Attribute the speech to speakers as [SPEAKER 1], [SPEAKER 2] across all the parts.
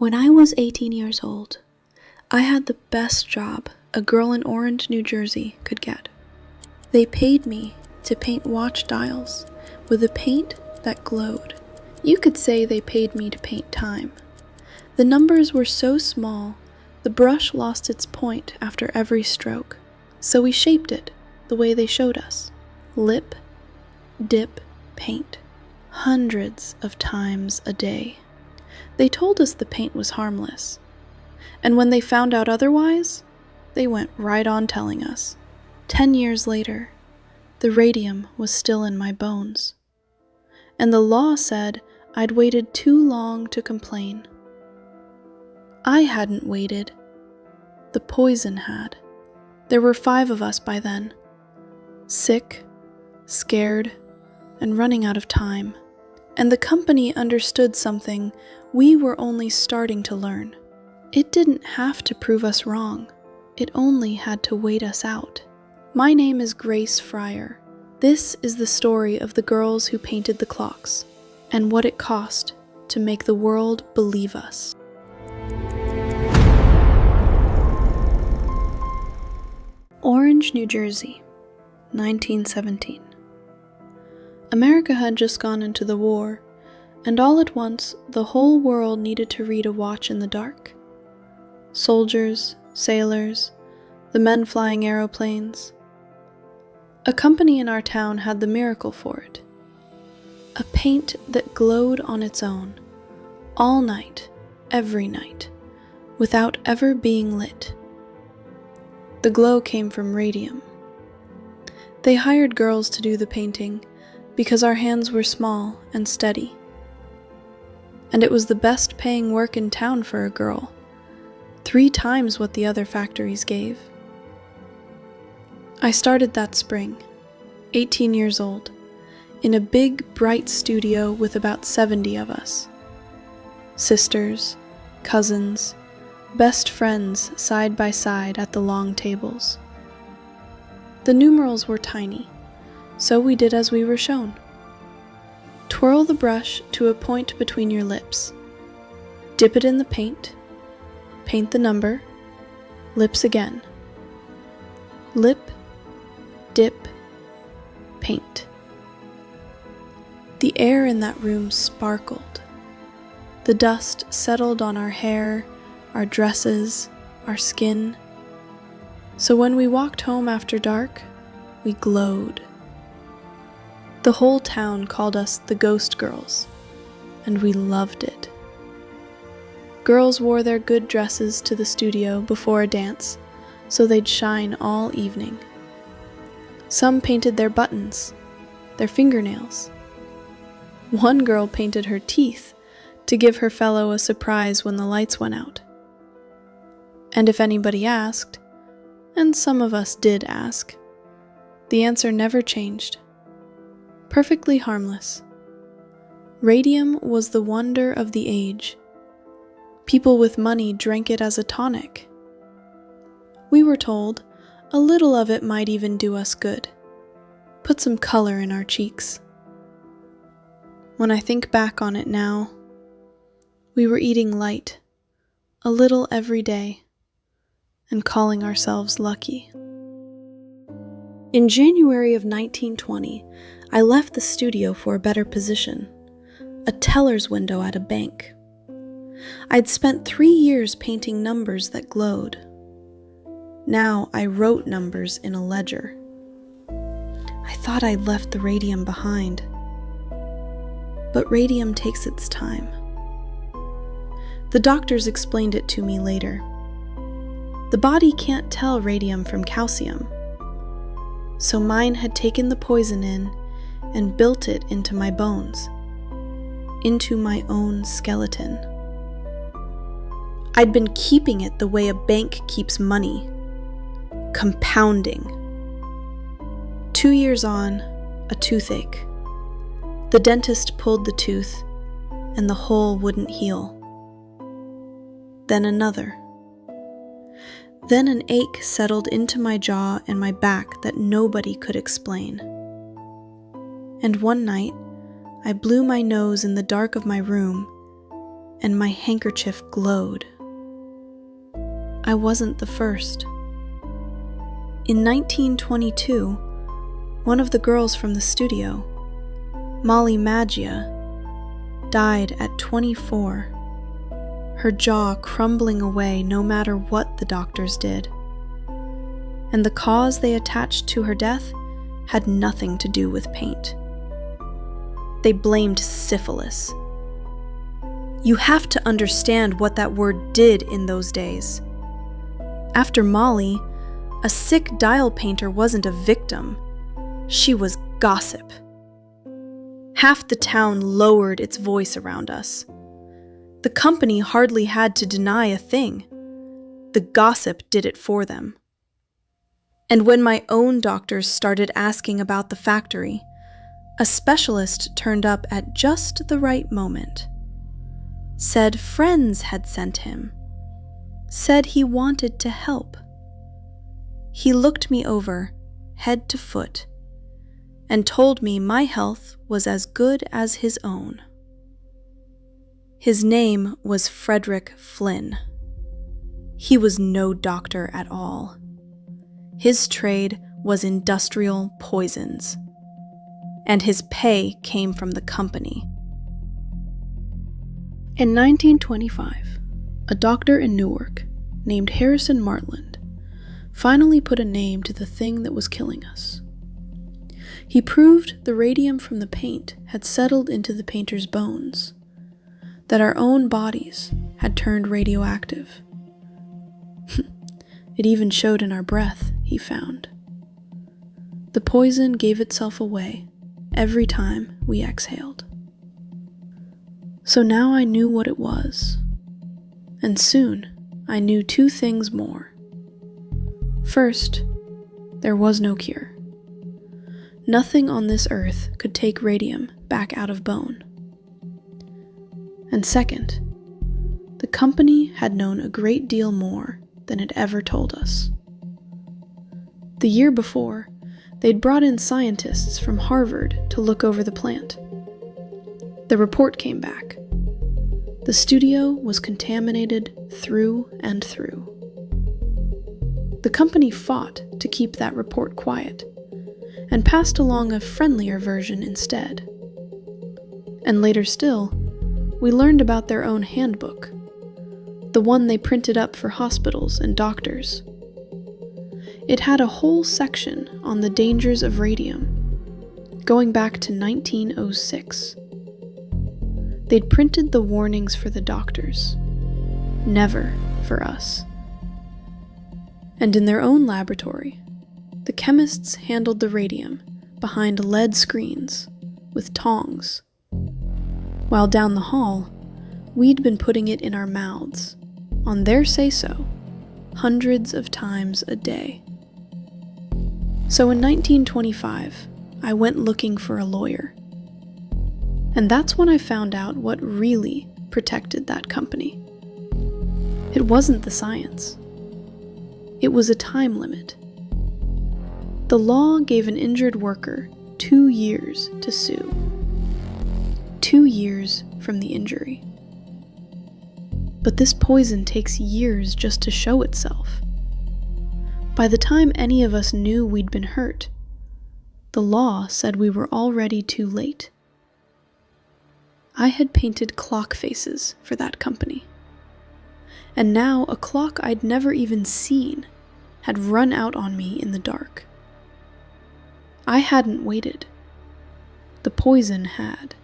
[SPEAKER 1] When I was 18 years old, I had the best job a girl in Orange, New Jersey could get. They paid me to paint watch dials with a paint that glowed. You could say they paid me to paint time. The numbers were so small, the brush lost its point after every stroke, so we shaped it the way they showed us. Lip, dip, paint. Hundreds of times a day. They told us the paint was harmless, and when they found out otherwise, they went right on telling us. 10 years later, the radium was still in my bones, and the law said I'd waited too long to complain. I hadn't waited. The poison had. There were 5 of us by then, sick, scared, and running out of time. And the company understood something we were only starting to learn. It didn't have to prove us wrong. It only had to wait us out. My name is Grace Fryer. This is the story of the girls who painted the clocks, and what it cost to make the world believe us. Orange, New Jersey, 1917. America had just gone into the war, and all at once the whole world needed to read a watch in the dark. Soldiers, sailors, the men flying aeroplanes. A company in our town had the miracle for it. A paint that glowed on its own, all night, every night, without ever being lit. The glow came from radium. They hired girls to do the painting, because our hands were small and steady. And it was the best paying work in town for a girl, 3 times what the other factories gave. I started that spring, 18 years old, in a big, bright studio with about 70 of us. Sisters, cousins, best friends side by side at the long tables. The numerals were tiny, so we did as we were shown. Twirl the brush to a point between your lips. Dip it in the paint. Paint the number. Lips again. Lip, dip, paint. The air in that room sparkled. The dust settled on our hair, our dresses, our skin. So when we walked home after dark, we glowed. The whole town called us the Ghost Girls, and we loved it. Girls wore their good dresses to the studio before a dance, so they'd shine all evening. Some painted their buttons, their fingernails. One girl painted her teeth to give her fellow a surprise when the lights went out. And if anybody asked, and some of us did ask, the answer never changed. Perfectly harmless. Radium was the wonder of the age. People with money drank it as a tonic. We were told a little of it might even do us good, put some color in our cheeks. When I think back on it now, we were eating light, a little every day, and calling ourselves lucky. In January of 1920, I left the studio for a better position, a teller's window at a bank. I'd spent 3 years painting numbers that glowed. Now I wrote numbers in a ledger. I thought I'd left the radium behind. But radium takes its time. The doctors explained it to me later. The body can't tell radium from calcium. So mine had taken the poison in and built it into my bones, into my own skeleton. I'd been keeping it the way a bank keeps money, compounding. 2 years on, a toothache. The dentist pulled the tooth, and the hole wouldn't heal. Then another. Then an ache settled into my jaw and my back that nobody could explain. And one night, I blew my nose in the dark of my room and my handkerchief glowed. I wasn't the first. In 1922, one of the girls from the studio, Molly Maggia, died at 24, her jaw crumbling away no matter what the doctors did. And the cause they attached to her death had nothing to do with paint. They blamed syphilis. You have to understand what that word did in those days. After Molly, a sick dial painter wasn't a victim. She was gossip. Half the town lowered its voice around us. The company hardly had to deny a thing. The gossip did it for them. And when my own doctors started asking about the factory, a specialist turned up at just the right moment. Said friends had sent him. Said he wanted to help. He looked me over, head to foot, and told me my health was as good as his own. His name was Frederick Flynn. He was no doctor at all. His trade was industrial poisons, and his pay came from the company. In 1925, a doctor in Newark named Harrison Martland finally put a name to the thing that was killing us. He proved the radium from the paint had settled into the painter's bones, that our own bodies had turned radioactive. It even showed in our breath, he found. The poison gave itself away every time we exhaled. So now I knew what it was, and soon I knew two things more. First, there was no cure. Nothing on this earth could take radium back out of bone. And second, the company had known a great deal more than it ever told us. The year before, they'd brought in scientists from Harvard to look over the plant. The report came back. The studio was contaminated through and through. The company fought to keep that report quiet, and passed along a friendlier version instead. And later still, we learned about their own handbook, the one they printed up for hospitals and doctors. It had a whole section on the dangers of radium, going back to 1906. They'd printed the warnings for the doctors, never for us. And in their own laboratory, the chemists handled the radium behind lead screens with tongs, while down the hall, we'd been putting it in our mouths, on their say-so, hundreds of times a day. So in 1925, I went looking for a lawyer. And that's when I found out what really protected that company. It wasn't the science. It was a time limit. The law gave an injured worker 2 years to sue. 2 years from the injury. But this poison takes years just to show itself. By the time any of us knew we'd been hurt, the law said we were already too late. I had painted clock faces for that company. And now a clock I'd never even seen had run out on me in the dark. I hadn't waited. The poison had.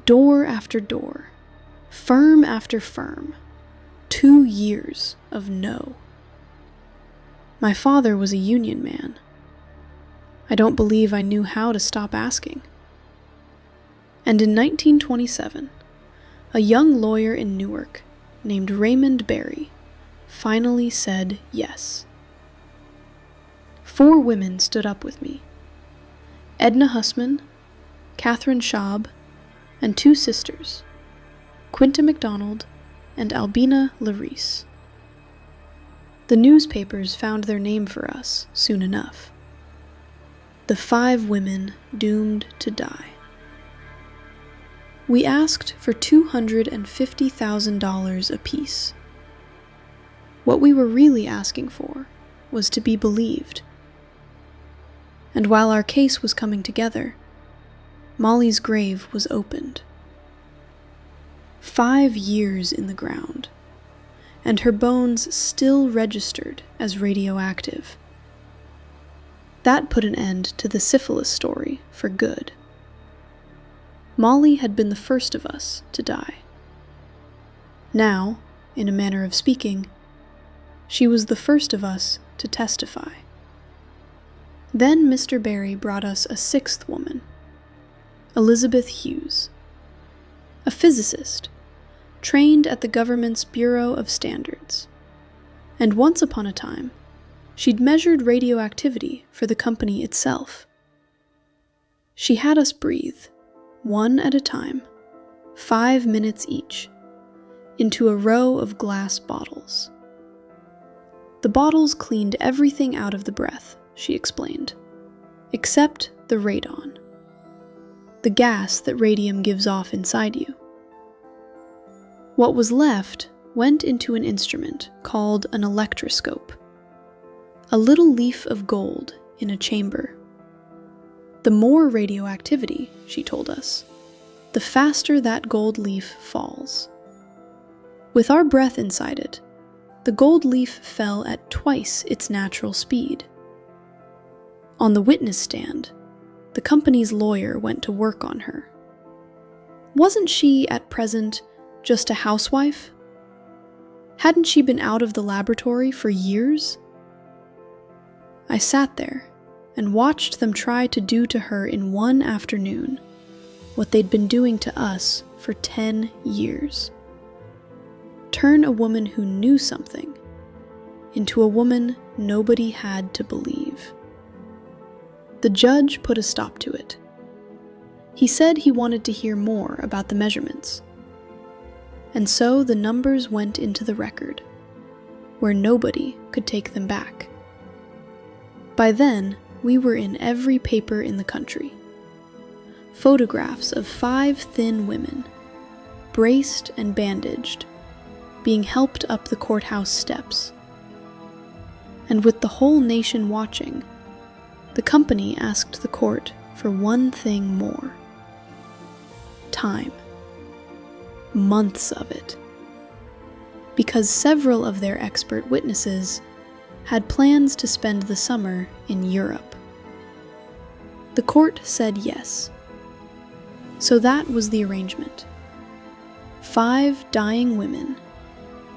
[SPEAKER 1] Door after door, firm after firm, 2 years of no. My father was a union man. I don't believe I knew how to stop asking. And in 1927, a young lawyer in Newark named Raymond Barry finally said yes. 4 women stood up with me. Edna Hussman, Catherine Schaub, and 2 sisters, Quinta MacDonald and Albina Larice. The newspapers found their name for us soon enough. The 5 women doomed to die. We asked for $250,000 apiece. What we were really asking for was to be believed. And while our case was coming together, Molly's grave was opened. 5 years in the ground, and her bones still registered as radioactive. That put an end to the syphilis story for good. Molly had been the first of us to die. Now, in a manner of speaking, she was the first of us to testify. Then Mr. Barry brought us a sixth woman, Elizabeth Hughes, a physicist, trained at the government's Bureau of Standards. And once upon a time, she'd measured radioactivity for the company itself. She had us breathe, one at a time, 5 minutes each, into a row of glass bottles. The bottles cleaned everything out of the breath, she explained, except the radon, the gas that radium gives off inside you. What was left went into an instrument called an electroscope, a little leaf of gold in a chamber. The more radioactivity, she told us, the faster that gold leaf falls. With our breath inside it, the gold leaf fell at twice its natural speed. On the witness stand, the company's lawyer went to work on her. Wasn't she, at present, just a housewife? Hadn't she been out of the laboratory for years? I sat there and watched them try to do to her in one afternoon what they'd been doing to us for 10 years. Turn a woman who knew something into a woman nobody had to believe. The judge put a stop to it. He said he wanted to hear more about the measurements. And so the numbers went into the record, where nobody could take them back. By then, we were in every paper in the country. Photographs of 5 thin women, braced and bandaged, being helped up the courthouse steps. And with the whole nation watching, the company asked the court for one thing more: time. Months of it. Because several of their expert witnesses had plans to spend the summer in Europe. The court said yes. So that was the arrangement. 5 dying women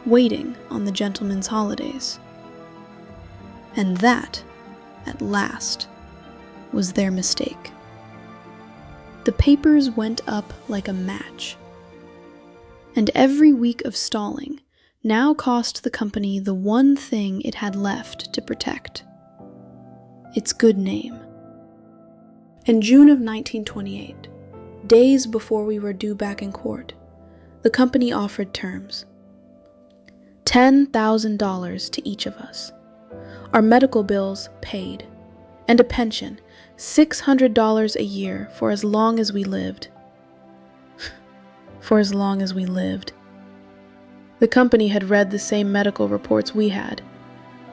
[SPEAKER 1] waiting on the gentleman's holidays. And that, at last, was their mistake. The papers went up like a match. And every week of stalling now cost the company the one thing it had left to protect: its good name. In June of 1928, days before we were due back in court, the company offered terms. $10,000 to each of us, our medical bills paid, and a pension, $600 a year for as long as we lived. For as long as we lived. The company had read the same medical reports we had.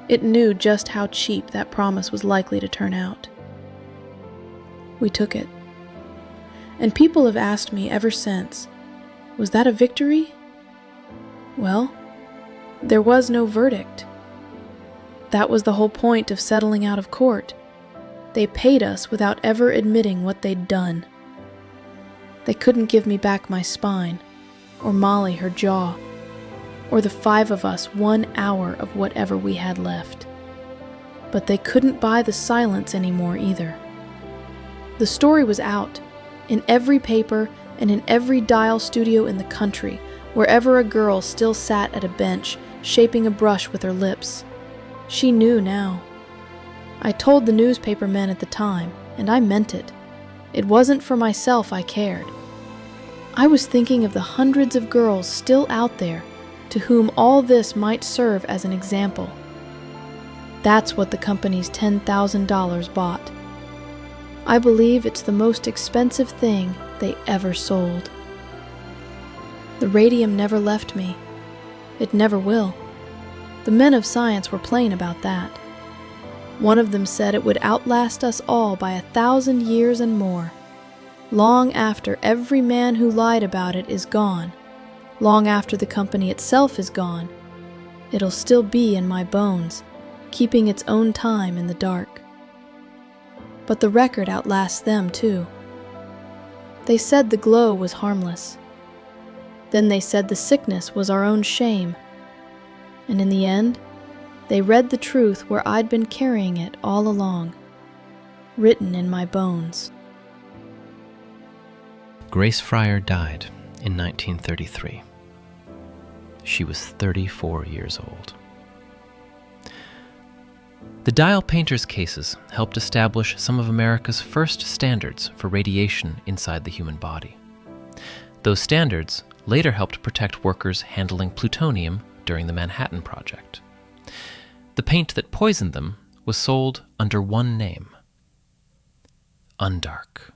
[SPEAKER 1] It knew just how cheap that promise was likely to turn out. We took it. And people have asked me ever since, was that a victory? Well, there was no verdict. That was the whole point of settling out of court. They paid us without ever admitting what they'd done. They couldn't give me back my spine, or Molly her jaw, or the 5 of us 1 hour of whatever we had left. But they couldn't buy the silence anymore either. The story was out, in every paper and in every dial studio in the country, wherever a girl still sat at a bench, shaping a brush with her lips. She knew now. I told the newspaper men at the time, and I meant it. It wasn't for myself I cared. I was thinking of the hundreds of girls still out there to whom all this might serve as an example. That's what the company's $10,000 bought. I believe it's the most expensive thing they ever sold. The radium never left me. It never will. The men of science were plain about that. One of them said it would outlast us all by 1,000 years and more. Long after every man who lied about it is gone, long after the company itself is gone, it'll still be in my bones, keeping its own time in the dark. But the record outlasts them too. They said the glow was harmless. Then they said the sickness was our own shame. And in the end, they read the truth where I'd been carrying it all along, written in my bones.
[SPEAKER 2] Grace Fryer died in 1933. She was 34 years old. The dial painter's cases helped establish some of America's first standards for radiation inside the human body. Those standards later helped protect workers handling plutonium during the Manhattan Project. The paint that poisoned them was sold under one name: Undark.